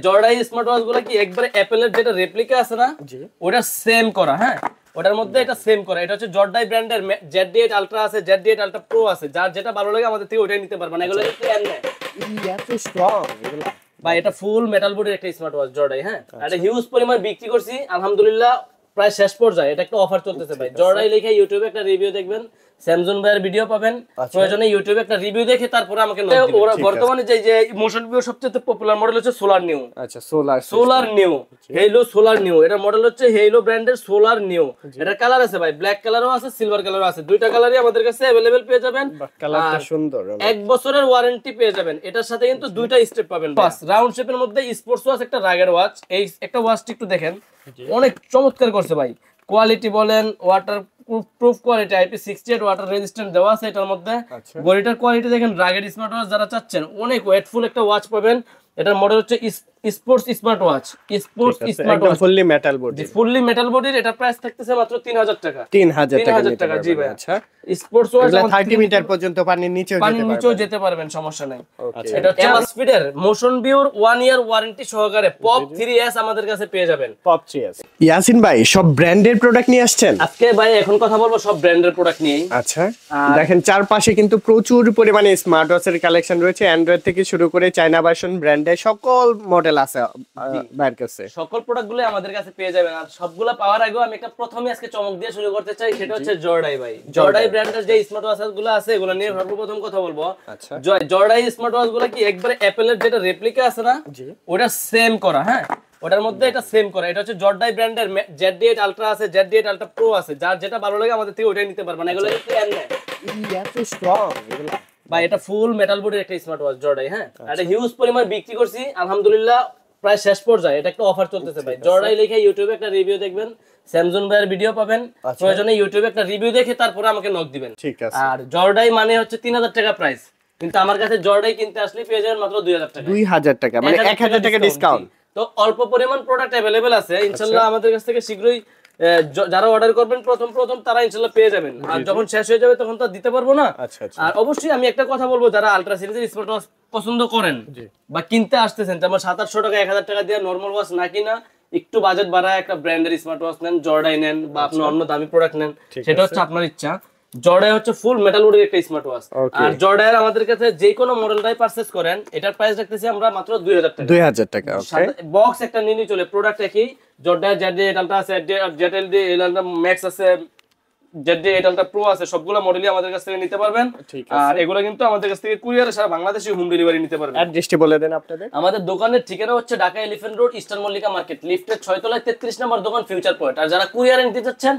জর্ডাই smart watch গুলো কি একবারে অ্যাপেলের যেটা রেপ্লিকা আছে না, ওটা সেম করা। হ্যাঁ, ওটার মধ্যে এটা সেম করা। এটা হচ্ছে জর্ডাই ব্র্যান্ডের Z8 আলট্রা আছে, Z8 আলট্রা প্রো আছে। যার যেটা ভালো লাগে আমাদের থেকে ওটাই নিতে পারবেন। এগুলো প্ল্যান নেই, এত স্ট্রং বা এটা ফুল মেটাল বডির একটা স্মার্ট ওয়াচ জর্ডাই। হ্যাঁ, এটা হিউজ পরিমাণ বিক্রি করছি আলহামদুলিল্লাহ, প্রায় শেষ পর্যায়ে। এটা একটা অফার চলতেছে ভাই। জর্ডাই লিখে ইউটিউবে একটা রিভিউ দেখবেন, স্যামসুং ভাইয়ের ভিডিও পাবেন, প্রয়োজনে ইউটিউবে একটা রিভিউ দেখে তারপরে আমাকে নক দিবেন। ওরা বর্তমানে যে মোশন ভিউ সবচেয়ে পপুলার মডেল হচ্ছে সোলার নিউ। আচ্ছা, solar new, hello solar new. এটা মডেল হচ্ছে হেলো ব্র্যান্ডের সোলার নিউ। এটা কালার আছে ভাই, ব্ল্যাক কালারও আছে, সিলভার কালারও আছে। দুইটা কালারই আমাদের কাছে अवेलेबल পেয়ে যাবেন। কালারটা সুন্দর, 1 বছরের ওয়ারেন্টি পেয়ে যাবেন। এটার সাথে কিন্তু দুইটা স্টেপ পাবেন। বাস রাউন্ড শেপের মধ্যে স্পোর্টস ওয়াচ, একটা রাগের ওয়াচ। এই একটা ওয়াচটি একটু দেখেন, অনেক চমৎকার করছে ভাই। কোয়ালিটি বলেন, water proof quality, IP68 water resistant দেওয়া আছে এটার মধ্যে। বডিটার কোয়ালিটি দেখেন, রাগের স্মার্ট ওয়াচ যারা চাচ্ছেন অনেক ওয়েটফুল একটা ওয়াচ পাবেন। এটার মডেল হচ্ছে sports smart watch. Sports smart watch fully metal body, fully metal বডির। এটা প্রাইস থাকতেছে মাত্র 3000 টাকা। 3000 টাকা। জি ভাই। আচ্ছা, স্পোর্টস ওয়াচ 30 মিটার পর্যন্ত পানির নিচেও যেতে পারবেন, সমস্যা নাই। এটা হচ্ছে এমাসফিডের মোশন ভিউর 1 ইয়ার ওয়ারেন্টি সহকারে পপ 3S আমাদের কাছে পেয়ে যাবেন। Pop 3S। ইয়াসিন ভাই, সব ব্র্যান্ডের প্রোডাক্ট নিয়ে আসছেন আজকে ভাই? এখন কথা বলবো সব ব্র্যান্ডের প্রোডাক্ট নিয়েই। আচ্ছা, দেখেন চারপাশে কিন্তু প্রচুর পরিমাণে স্মার্ট ওয়াচের কালেকশন রয়েছে। অ্যান্ড্রয়েড থেকে শুরু করে চায়না ভার্সন ব্র্যান্ডের সকল মডেল আছে ভাইয়ের কাছে। সকল প্রোডাক্টগুলো আমাদের কাছে পেয়ে যাবেন। আর সবগুলা পাওয়ার আগেও আমি একটা প্রথমে আজকে চমক দিয়ে শুরু করতে চাই, সেটা হচ্ছে জর্ডাই ভাই। জর্ডাই ব্র্যান্ডের যে স্মার্ট ওয়াচ গুলো আছে, এগুলো নিয়ে সর্বপ্রথম কথা বলবো। আচ্ছা, জর্ডাই স্মার্ট ওয়াচ গুলো কি একবারে অ্যাপেলের যেটা রেপ্লিকা আছে না, ওটা সেম করা। হ্যাঁ, ওটার মধ্যে এটা সেম করা। এটা হচ্ছে জর্ডাই ব্র্যান্ডের Z8 আলট্রা আছে, Z8 আলট্রা প্রো আছে। যার যেটা ভালো লাগে আমাদের থেকে ওটাই নিতে পারবেন। এগুলো প্ল্যান নেই, এত স্ট্রং বা এটা ফুল মেটাল বডির একটা স্মার্ট ওয়াচ জর্ডাই। হ্যাঁ, এটা হিউজ পরিমাণ বিক্রি করছি আলহামদুলিল্লাহ, প্রায় শেষ পর্যায়ে। এটা একটা অফার চলতেছে ভাই। জর্ডাই লিখে ইউটিউবে একটা রিভিউ দেখবেন, স্যামসুং ভাইয়ের ভিডিও পাবেন, প্রয়োজনে ইউটিউবে একটা রিভিউ দেখে তারপরে আমাকে নক দিবেন। ঠিক আছে। আর জর্ডাই মানে হচ্ছে 3000 টাকা প্রাইস, কিন্তু আমার কাছে জর্ডাই কিনতে আসলে পেয়ে যাবেন মাত্র 2000 টাকা। 2000 টাকা, মানে 1000 টাকা ডিসকাউন্ট। তো অল্প পরিমাণ প্রোডাক্ট अवेलेबल আছে ইনশাআল্লাহ। আমাদের কাছ থেকে শীঘ্রই যারা অর্ডার করবেন প্রথম তারা ইনশাআল্লাহ পেয়ে যাবেন। আর যখন শেষ হয়ে যাবে তখন তো দিতে পারবো না। আর অবশ্যই আমি একটা কথা বলবো, যারা আলট্রা সিরিজের স্মার্ট ওয়াচ পছন্দ করেন বা কিনতে আসতেছেন, যেমন 700-800 টাকা 1000 টাকা দিয়ে নরমাল ওয়াচ না কিনা একটু বাজেট বাড়ায় একটা ব্র্যান্ডের স্মার্ট ওয়াচ নেন, জর্ডাই নেন বা আপনি অন্য দামি প্রোডাক্ট নেন, সেটা হচ্ছে আপনার ইচ্ছা। জর্ডাই হচ্ছে ফুল মেটাল বডির একটা স্মার্ট ওয়াচ। আর জর্ডাইয়ের আমাদের কাছে যে কোনো মডেলটাই পারচেজ করেন, এটার প্রাইস রাখতেছি আমরা মাত্র 2000 টাকা। 2000 টাকা। ওকে, বক্স একটা নিয়ে চলে, প্রোডাক্ট একই। জর্ডাই Z8 আলট্রা আছে, Z8 আলট্রা ম্যাক্স আছে, Z8 আলট্রা প্রো আছে। সবগুলো মডেলই আমাদের কাছ থেকে নিতে পারবেন। আর এগুলো কিন্তু আমাদের কাছ থেকে কুরিয়ারে সারা বাংলাদেশে হোম ডেলিভারি নিতে পারবেন। অ্যাড্রেসটি বলে দেন আপনাদের। আমাদের দোকানের ঠিকানা হচ্ছে Dhaka elephant road, eastern Mallika market, লিফটের 6 তলায় 33 নম্বর দোকান, ফিউচার পয়েন্ট। আর যারা কুরিয়ারে নিতে চাচ্ছেন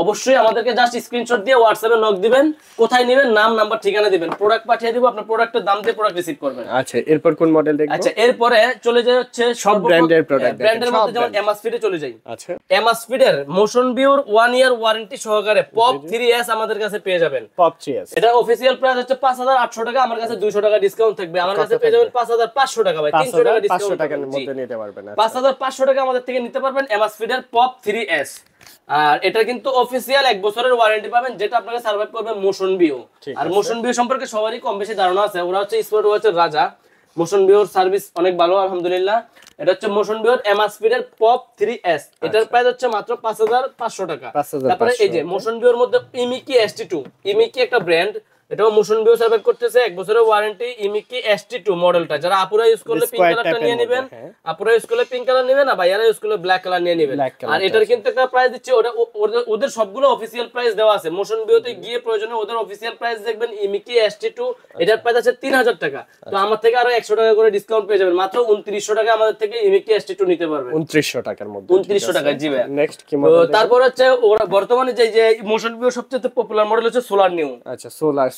অবশ্যই আমাদেরকে জাস্ট স্ক্রিনশট দিয়ে হোয়াটসঅ্যাপে নক দিবেন, কোথায় নেবেন, নাম নাম্বার ঠিকানা দিবেন, প্রোডাক্ট পাঠিয়ে দিব, আপনার প্রোডাক্টের দাম দিয়ে প্রোডাক্ট রিসিভ করবেন। আচ্ছা, এরপর কোন মডেল দেখব? আচ্ছা, এরপরে চলে যায় হচ্ছে সব ব্র্যান্ডের প্রোডাক্ট। ব্র্যান্ডের মধ্যে যেমন এমাসফিডে চলে যাই। আচ্ছা, এমাসফিডের মোশন ভিউর 1 ইয়ার ওয়ারেন্টি সহকারে পপ 3S আমাদের কাছে পেয়ে যাবেন। পপ 3S, এটা অফিশিয়াল প্রাইস হচ্ছে 5800 টাকা। আমার কাছে 200 টাকা ডিসকাউন্ট থাকবে। আমার কাছে পেয়ে যাবেন 5500 টাকা ভাই, 300 টাকা ডিসকাউন্ট। 500 টাকার মধ্যে নিতে পারবেন। 5500 টাকা আমাদের থেকে নিতে পারবেন এমাসফিডের পপ 3S। আর এটা কিন্তু অফিশিয়াল 1 বছরের ওয়ারেন্টি পাবেন, যেটা আপনাকে সার্ভাইভ করবে মোশন ভিউ। আর মোশন ভিউ সম্পর্কে সবারই কম বেশি ধারণা আছে, ওরা হচ্ছে স্মার্ট ওয়াচের রাজা। মোশন ভিউর সার্ভিস অনেক ভালো আলহামদুলিল্লাহ। এটা হচ্ছে মোশন ভিউর এমাসফিডের পপ 3S। এটার প্রাইস হচ্ছে মাত্র 5500 টাকা। তারপরে এই যে মোশন ভিউর মধ্যে ইমিকি ST2, ইমিকি একটা ব্র্যান্ড, এটাও মোশন ভিউ সার্ভাইভ করতেছে 1 বছরের ওয়ারেন্টি। ইমিকি ST2 মডেলটা যারা আপুরা ইউজ করলে পিঙ্ক কালারটা নিয়ে নেবেন, আপুরা ইউজ করলে পিঙ্ক কালার নেবেন, আর ভাইয়ারা ইউজ করলে ব্ল্যাক কালার নিয়ে নেবেন। আর এটার কিন্তু একটা প্রাইস দিচ্ছে, ওদের সবগুলো অফিশিয়াল প্রাইস দেওয়া আছে। মোশন ভিউতে গিয়ে প্রয়োজনে ওদের অফিশিয়াল প্রাইস দেখবেন। ইমিকি ST2 এটার প্রাইস আছে 3000 টাকা। তো আমার থেকে আরো 100 টাকা করে ডিসকাউন্ট পেয়ে যাবেন। মাত্র 2900 টাকা আমাদের থেকে ইমিকি ST2 নিতে পারবেন। 2900 টাকার মধ্যে। 2900 টাকা, জি ভাই। নেক্সট কি মডেল? তারপর হচ্ছে ওরা বর্তমানে যে মোশন ভিউ সবচেয়ে পপুলার মডেল হচ্ছে সোলার নিউ। আচ্ছা,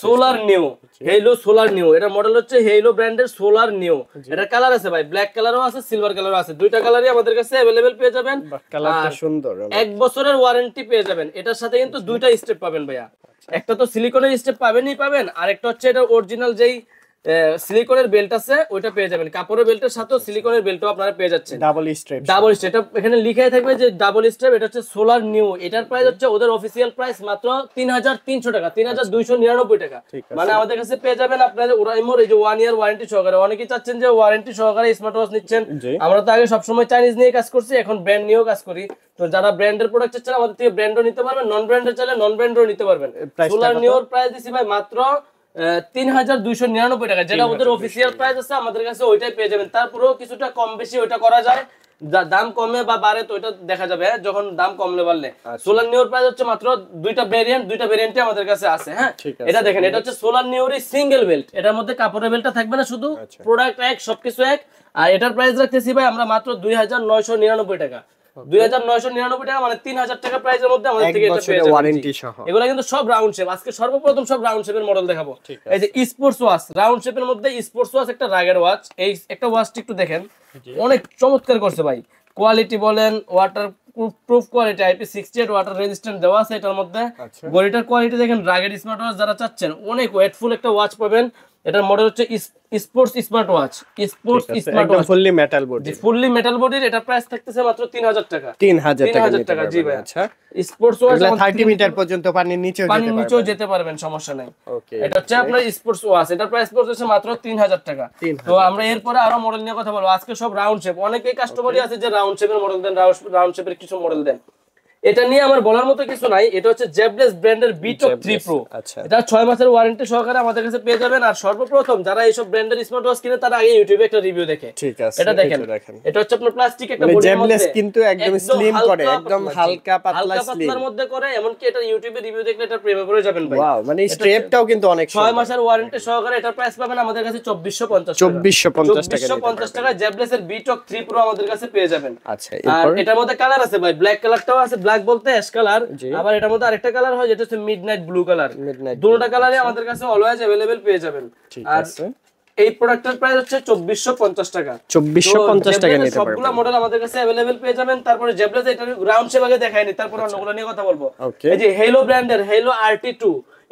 solar new, hello solar new. এটা মডেল হচ্ছে হেলো ব্র্যান্ডের সোলার নিউ। এটা কালার আছে ভাই, ব্ল্যাক কালারও আছে, সিলভার কালারও আছে। দুইটা কালারই আমাদের কাছে अवेलेबल পেয়ে যাবেন। কালারটা সুন্দর, 1 বছরের ওয়ারেন্টি পেয়ে যাবেন। এটার সাথে কিন্তু দুইটা স্টেপ পাবেন ভাইয়া। একটা তো সিলিকনের স্টেপ পাবেনই পাবেন, আর একটা হচ্ছে এটা অরিজিনাল যেই সিলিকনের বেল্ট আছে, ওইটা পেয়ে যাবেন। কাপড়ের বেল্টের সাথেও সিলিকনের বেল্টও আপনারা পেয়ে যাচ্ছেন। ডাবল স্ট্রেপ, ডাবল স্ট্রেপ, এটা এখানে লিখাই থাকবে যে ডাবল স্ট্রেপ। এটা হচ্ছে সোলার নিউ, এটার প্রাইস হচ্ছে ওদের অফিসিয়াল প্রাইস মাত্র ৩৩০০ টাকা, ৩২৯৯ টাকা। মানে আমাদের কাছে পেয়ে যাবেন আপনাদের ওরাইমোর এই যে 1 ইয়ার ওয়ারেন্টি সহকারে। অনেকেই চাচ্ছেন যে ওয়ারেন্টি সহকারে স্মার্ট ওয়াচ নিচ্ছেন, আমরা তো আগে সবসময় চাইনিজ নিয়ে কাজ করছি, এখন ব্র্যান্ড নিয়েও কাজ করি। তো যারা ব্র্যান্ডের প্রোডাক্ট চাচ্ছেন আমাদের থেকে ব্র্যান্ডও নিতে পারবেন, নন ব্র্যান্ডের চাইলে নন ব্র্যান্ডও নিতে পারবেন। সোলার নিউর প্রাইস দিছি ভাই মাত্র ৩২৯৯ টাকা, যেটা ওদের অফিসিয়াল প্রাইস আছে আমাদের কাছে ওইটাই পেয়ে যাবেন। তারপরেও কিছুটা কম বেশি ওইটা করা যায়, দাম কমে বা বাড়ে তো এটা দেখা যাবে যখন দাম কমলে বাড়লে। সোলার নিউর প্রাইস হচ্ছে মাত্র দুইটা ভেরিয়েন্টই আমাদের কাছে আছে। হ্যাঁ, এটা দেখেন, এটা হচ্ছে সোলার নিউরই সিঙ্গেল বেল্ট, এটার মধ্যে কাপড়ের বেল্টটা থাকবে না, শুধু প্রোডাক্ট এক, সবকিছু এক। আর এটার প্রাইস রাখতেছি ভাই আমরা মাত্র ২৯৯৯ টাকা, ২৯৯৯ টাকা, মানে ৩০০০ টাকা প্রাইসের মধ্যে আমাদের থেকে এটা পেয়ে যাবেন ওয়ারেন্টি সহ। এগুলা কিন্তু সব রাউন্ড শেপ, আজকে সর্বপ্রথম সব রাউন্ড শেপের মডেল দেখাবো। এই যে স্পোর্টস ওয়াচ, রাউন্ড শেপের মধ্যে স্পোর্টস ওয়াচ, একটা রাগের ওয়াচ। এই একটা ওয়াচটি একটু দেখেন, অনেক চমৎকার করছে ভাই। কোয়ালিটি বলেন, water proof quality, IP68 water resistant দেওয়া আছে এটার মধ্যে। ঘড়িটার কোয়ালিটি দেখেন, রাগের স্মার্ট ওয়াচ যারা চাচ্ছেন অনেক ওয়েটফুল একটা ওয়াচ পাবেন। এটার মডেল হচ্ছে sports smart watch, sports smart watch, fully metal body, fully metal বডির। এটা প্রাইস থাকতেছে মাত্র ৩০০০ টাকা, ৩০০০ টাকা। জি ভাই। আচ্ছা, স্পোর্টস ওয়াচ 30 মিটার পর্যন্ত পানির নিচেও যেতে পারবেন, সমস্যা নাই। এটা হচ্ছে আপনার স্পোর্টস ওয়াচ, এটার প্রাইস পড়ছে মাত্র ৩০০০ টাকা। তো আমরা এরপরে আরো মডেল নিয়ে কথা বলবো। আজকে সব রাউন্ড শেপ, অনেকেই কাস্টমারই আছে যে রাউন্ড শেপের মডেল দেন, রাউন্ড শেপের কিছু মডেল দেন। এটা নিয়ে আমার বলার মতো কিছু নাই। এটা হচ্ছে জেবলেস ব্র্যান্ডের বিটক 3 প্রো। এটা 6 মাসের ওয়ারেন্টি সহকারে আমাদের কাছে পেয়ে যাবেন। আর সর্বপ্রথম যারা এইসব ব্র্যান্ডের স্মার্ট ওয়াচ কিনে তারা আগে ইউটিউবে একটা রিভিউ দেখে। ঠিক আছে, এটা দেখেন, এটা হচ্ছে আপনার প্লাস্টিক একটা বডির মধ্যে, জেবলেস কিন্তু একদম স্লিম করে, একদম হালকা পাতলা পাতলার মধ্যে করে, এমনকি এটা ইউটিউবে রিভিউ দেখলে এটা প্রেমে পড়ে যাবেন ভাই। ওয়াও, মানে স্ট্রেপটাও কিন্তু অনেক 6 মাসের ওয়ারেন্টি সহকারে এটার প্রাইস পাবেন আমাদের কাছে 2450 টাকা। জেবলেসের বিটক 3 প্রো আমাদের কাছে পেয়ে যাবেন। আচ্ছা, আর এটার মধ্যে কালার আছে ভাই, ব্ল্যাক কালারটাও আছে, ব্ল্যাক বলতে অ্যাশ কালার। আবার এটার মধ্যে আরেকটা কালার হয় যেটা হচ্ছে মিডনাইট ব্লু কালার। দুটোটা কালারই আমাদের কাছে অলওয়েজ अवेलेबल পেয়ে যাবেন। আর এই প্রোডাক্টের প্রাইস হচ্ছে 2450 টাকা। 2450 টাকা নিতে পারবেন। সবগুলা মডেল আমাদের কাছে अवेलेबल পেয়ে যাবেন। তারপরে জেবলেস এটা রাউন্ড শেপ আগে দেখাইনি, তারপর অন্যগুলো নিয়ে কথা বলবো। এই যে হেলো ব্র্যান্ডের হেলো RT2,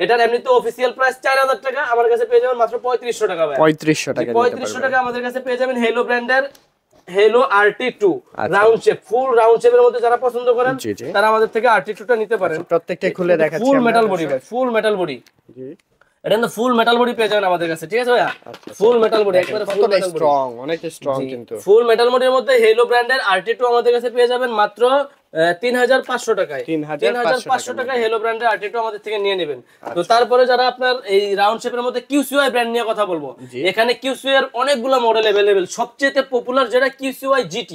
এটার এমনিতে অফিশিয়াল প্রাইস 4000 টাকা, আমার কাছে পেয়ে যাবেন মাত্র 3500 টাকা ভাই। 3500 টাকা, 3500 টাকা আমাদের কাছে পেয়ে যাবেন হেলো ব্র্যান্ডের হেলো RT2 রাউন্ড শেপ, ফুল রাউন্ড শেপের মধ্যে যারা পছন্দ করেন তারা আমাদের থেকে RT2 টা নিতে পারেন। প্রত্যেকটা খুলে দেখাচ্ছি, ফুল মেটাল বডি ভাই, ফুল মেটাল বডি। জি, এটা না ফুল মেটাল বডি পেয়ে যাবেন আমাদের কাছে, ঠিক আছে ভাইয়া? ফুল মেটাল বডি, একবারে ফুল মেটাল বডি, স্ট্রং, অনেক স্ট্রং কিন্তু। ফুল মেটাল বডির মধ্যে হেলো ব্র্যান্ডের RT2 আমাদের কাছে পেয়ে যাবেন মাত্র 3500 টাকায়। 3500 টাকায় হেলো ব্র্যান্ডের RT2 আমাদের থেকে নিয়ে নেবেন। তো তারপরে যারা আপনার এই রাউন্ড শেপের মধ্যে QCY ব্র্যান্ড নিয়ে কথা বলবো। এখানে QCY এর অনেকগুলো মডেল अवेलेबल, সবচেয়ে পপুলার যেটা QCY GT,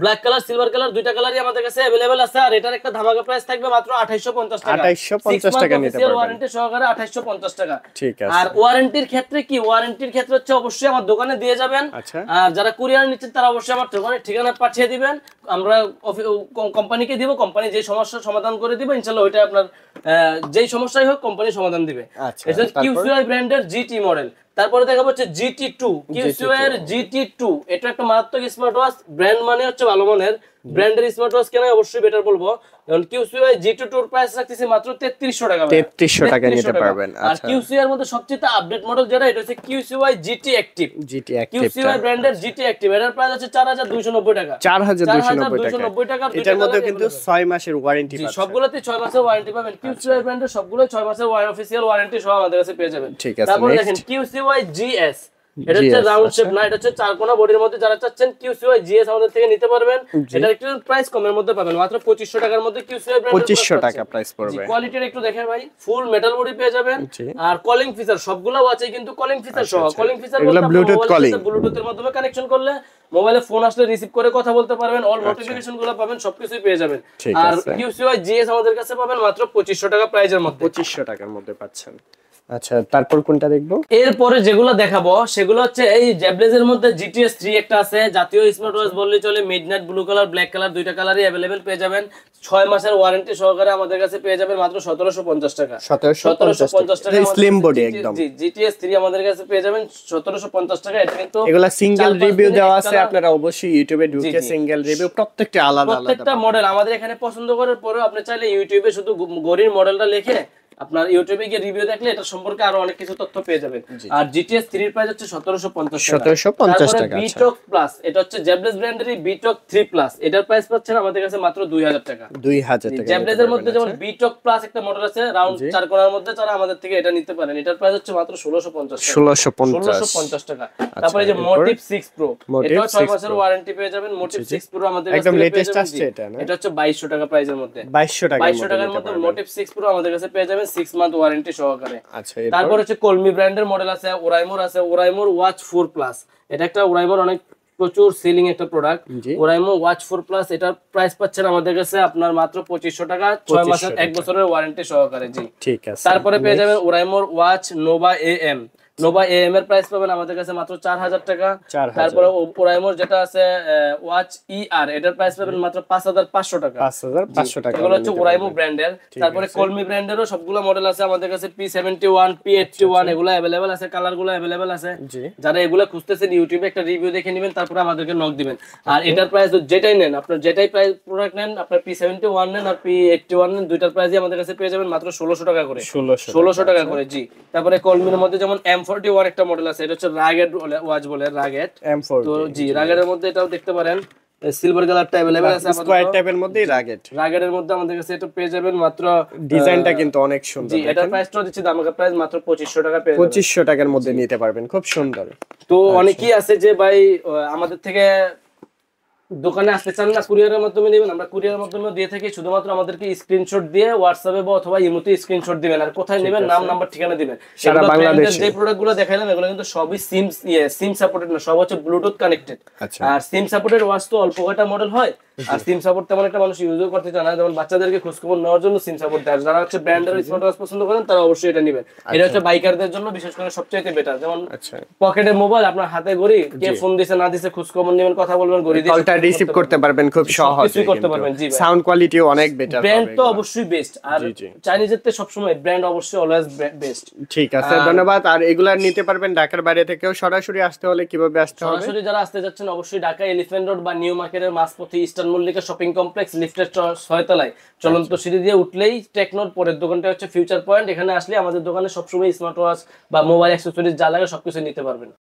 black colour silver colour দুইটা কালারই আমাদের কাছে अवेलेबल আছে। আর এটার একটা ধামাকা প্রাইস থাকবে মাত্র 2850 টাকা। 2850 টাকা নিতে পারবেন, ওয়ারেন্টি সহকারে 2850 টাকা। ঠিক আছে। আর ওয়ারেন্টির ক্ষেত্রে কি, ওয়ারেন্টির ক্ষেত্রে হচ্ছে অবশ্যই আমার দোকানে দিয়ে যাবেন। আর যারা কুরিয়ার নিচ্ছেন তারা অবশ্যই আমার দোকানের ঠিকানা পাঠিয়ে দিবেন, আমরা কোম্পানিকে দিব, কোম্পানি যে সমস্যার সমাধান করে দিবে ইনশাআল্লাহ। ওইটা আপনার যেই সমস্যাই হোক কোম্পানি সমাধান দিবে। এটা QCY ব্র্যান্ডের GT মডেল। তারপরে দেখাবো হচ্ছে GT2, QCY এর GT2। এটা একটা মারাত্মক স্মার্ট ওয়াচ, ব্র্যান্ড মানে হচ্ছে ভালো মানের ব্র্যান্ডের স্মার্ট ওয়াচ কেন অবশ্যই বেটার বলবো। কারণ QCY GT2 এর প্রাইস রাখতেছি মাত্র 3300 টাকা। 3300 টাকা নিতে পারবেন। আর QCY এর মধ্যে সবচেয়ে আপডেট মডেল যেটা, এটা হচ্ছে QCY GT Active। QCY ব্র্যান্ডের GT Active, এটার প্রাইস হচ্ছে 4290 টাকা। 4290 টাকা। এটার মধ্যে কিন্তু 6 মাসের ওয়ারেন্টি পাচ্ছেন, সবগুলোতে 6 মাসের ওয়ারেন্টি পাবেন। QCY ব্র্যান্ডের সবগুলো 6 মাসের অফিশিয়াল ওয়ারেন্টি সহ আমাদের কাছে পেয়ে যাবেন। তারপর দেখেন QCY GS, এটা হচ্ছে রাউন্ড শেপ না, এটা হচ্ছে চারকোনা বডির মধ্যে যারা চাচ্ছেন QCY GS আমাদের থেকে নিতে পারবেন। এটা একটু প্রাইস কমের মধ্যে পাবেন, মাত্র 2500 টাকার মধ্যে QCY ব্র্যান্ড 2500 টাকা প্রাইস পড়বে। কোয়ালিটির একটু দেখেন ভাই, ফুল মেটাল বডি পেয়ে যাবেন। আর কলিং ফিচার সবগুলো আছে কিন্তু কলিং ফিচার সহ। কলিং ফিচার বলতে ব্লুটুথ কলিং, ব্লুটুথের মাধ্যমে কানেকশন করলে মোবাইলে ফোন আসলে রিসিভ করে কথা বলতে পারবেন, অল নোটিফিকেশন গুলো পাবেন, সবকিছুই পেয়ে যাবেন। আর QCY GS আমাদের কাছে পাবেন মাত্র 2500 টাকা প্রাইজের মধ্যে, 2500 টাকার মধ্যে পাচ্ছেন। আচ্ছা, তারপর কোনটা দেখবো? এরপরে যেগুলো দেখাবো সেগুলো হচ্ছে এই জেবলেসের মধ্যে GTS 3 একটা আছে, জাতীয় স্মার্ট ওয়াচ বললেই চলে। Midnight blue colour, black colour দুইটা কালারই अवेलेबल পেয়ে যাবেন। 6 মাসের ওয়ারেন্টি সহকারে আমাদের কাছে পেয়ে যাবেন মাত্র 1750 টাকা। 1750 টাকা, স্লিম বডি একদম। জি, GTS 3 আমাদের কাছে পেয়ে যাবেন 1750 টাকা। এটা কিন্তু এগুলা সিঙ্গেল রিভিউ দেওয়া আছে, আপনারা অবশ্যই ইউটিউবে ঢুকে সিঙ্গেল রিভিউ প্রত্যেকটা আলাদা আলাদা, প্রত্যেকটা মডেল আমাদের এখানে পছন্দ করার পরেও আপনি চাইলে ইউটিউবে শুধু গড়ির মডেলটা লিখে আপনার ইউটিউবে গিয়ে রিভিউ দেখলে এটা সম্পর্কে আরো অনেক কিছু তথ্য পেয়ে যাবেন। আর GTS 3 এর প্রাইস হচ্ছে 1750 টাকা। 1750 টাকা। তারপরে বিটক প্লাস, এটা হচ্ছে জেবলেস ব্র্যান্ডেরই বিটক 3 প্লাস, এটার প্রাইস পাচ্ছেন আমাদের কাছে মাত্র 2000 টাকা। 2000 টাকা। জেবলেসের মধ্যে যেমন বিটক প্লাস একটা মডেল আছে রাউন্ড 4 কোণার মধ্যে, তারা আমাদের থেকে এটা নিতে পারেন, এটার প্রাইস হচ্ছে মাত্র 1650 টাকা। 1650 টাকা। তারপরে এই যে মোটিভ 6 প্রো, এটাও 6 মাসের ওয়ারেন্টি পেয়ে যাবেন। মোটিভ 6 প্রো আমাদের কাছে একদম পেয়ে লেটেস্ট যাবেন। আসছে এটা না? এটা হচ্ছে 2200 টাকা প্রাইসের মধ্যে। 2200 টাকা। 2200 টাকার মধ্যে মোটিভ 6 প্রো আমাদের কাছে পেয়ে যাবেন 6 মান্থ ওয়ারেন্টি সহকারে। আচ্ছা, তারপর হচ্ছে কলমি ব্র্যান্ডের মডেল আছে, ওরাইমোর আছে, ওরাইমোর ওয়াচ 4 প্লাস, এটা একটা ওরাইমোর অনেক প্রচুর সেলিং একটা প্রোডাক্ট। ওরাইমো ওয়াচ 4 প্লাস, এটার প্রাইস পাচ্ছেন আমাদের কাছে আপনার মাত্র 2500 টাকা, 6 মাসের 1 বছরের ওয়ারেন্টি সহকারে। জি ঠিক আছে। তারপরে পেয়ে যাবেন ওরাইমোর watch Nova AM। Nova AM এর প্রাইস পাবেন আমাদের কাছে মাত্র 4000 টাকা। তারপরে ওরাইমোর যেটা আছে ওয়াচ ER, এটার প্রাইস পাবেন মাত্র 5500 টাকা। 5500 টাকা। এগুলো হচ্ছে ওরাইমো ব্র্যান্ডের। তারপরে কলমি ব্র্যান্ডেরও সবগুলো মডেল আছে আমাদের কাছে, P71 P81 এগুলো अवेलेबल আছে, কালারগুলো अवेलेबल আছে। যারা এগুলো খুঁজতেছেন ইউটিউবে একটা রিভিউ দেখে নেবেন, তারপরে আমাদেরকে নক দিবেন। আর এটার প্রাইস যেটাই নেন, আপনার যেটাই প্রাইস প্রোডাক্ট নেন, আপনার P71 নেন আর P81 নেন, দুইটার প্রাইসই আমাদের কাছে পেয়ে যাবেন মাত্র 1600 টাকা করে। 1600 টাকা করে। জি তারপরে কলমির মধ্যে যেমন M41 একটা মডেল আছে, এটা হচ্ছে রাগেড ওয়াচ বলে, রাগেড M40। তো জি রাগেডের মধ্যে এটাও দেখতে পারেন, সিলভার কালারটা अवेलेबल আছে আমাদের, স্কয়ার টাইপের মধ্যেই রাগেডের মধ্যে আমাদের কাছে এটা পেয়ে যাবেন মাত্র, ডিজাইনটা কিন্তু অনেক সুন্দর। জি এটার প্রাইসটাও দিচ্ছি দামাকা প্রাইস মাত্র 2500 টাকা পেয়ে যাবেন। 2500 টাকার মধ্যে নিতে পারবেন, খুব সুন্দর। তো অনেকেই আছে যে ভাই আমাদের থেকে দোকানে আসতে চান না, কুরিয়ারের মাধ্যমে নেবেন, আমরা কুরিয়ারের মাধ্যমে দিয়ে থাকি। শুধুমাত্র আমাদেরকে স্ক্রিনশট দিয়ে হোয়াটসঅ্যাপে বা অথবা ইমোতে স্ক্রিনশট দিবেন, আর কোথায় নেবেন নাম নাম্বার ঠিকানা দিবেন। সারা বাংলাদেশে যে প্রোডাক্টগুলো দেখাইলাম এগুলো কিন্তু সবই সিম সাপোর্টেড না, সব হচ্ছে ব্লুটুথ কানেক্টেড। আর সিম সাপোর্টেড ওয়াচ তো অল্প কয়টা মডেল হয়, আর সিম সাপোর্ট তেমন একটা মানুষ ইউজও করতে চায় না। যেমন বাচ্চাদেরকে খোঁজখবর নেওয়ার জন্য সিম সাপোর্ট দেয়, যারা হচ্ছে ব্র্যান্ডের স্মার্ট ওয়াচ পছন্দ করেন তারা অবশ্যই এটা নেবেন। এটা হচ্ছে বাইকারদের জন্য বিশেষ করে সবচেয়ে বেটার। যেমন পকেটে মোবাইল, আপনার হাতে ঘড়ি, কে ফোন দিছে না দিছে খোঁজখবর নেবেন, কথা বলবেন, ঘড়ি দিয়ে কলটা রিসিভ করতে পারবেন খুব সহজে করতে পারবেন। জি সাউন্ড কোয়ালিটিও অনেক বেটার, ব্র্যান্ড তো অবশ্যই বেস্ট। আর চাইনিজের তে সবসময় ব্র্যান্ড অবশ্যই অলওয়েজ বেস্ট। ঠিক আছে, ধন্যবাদ। আর এগুলা নিতে পারবেন ঢাকার বাইরে থেকেও। সরাসরি আসতে হলে কিভাবে আসতে হবে? সরাসরি যারা আসতে যাচ্ছেন অবশ্যই ঢাকা এলিফ্যান্ট রোড বা নিউ মার্কেটের মাঝপথে ইস্টার্ন মল্লিকা শপিং কমপ্লেক্স লিফটের 6 তলায় চলন্ত সিঁড়ি দিয়ে উঠলেই টেকনোর পরের দোকানটা হচ্ছে ফিউচার পয়েন্ট। এখানে আসলে আমাদের দোকানে সবসময় স্মার্ট ওয়াচ বা মোবাইল অ্যাকসেসরিজ যা লাগে সবকিছু নিতে পারবেন।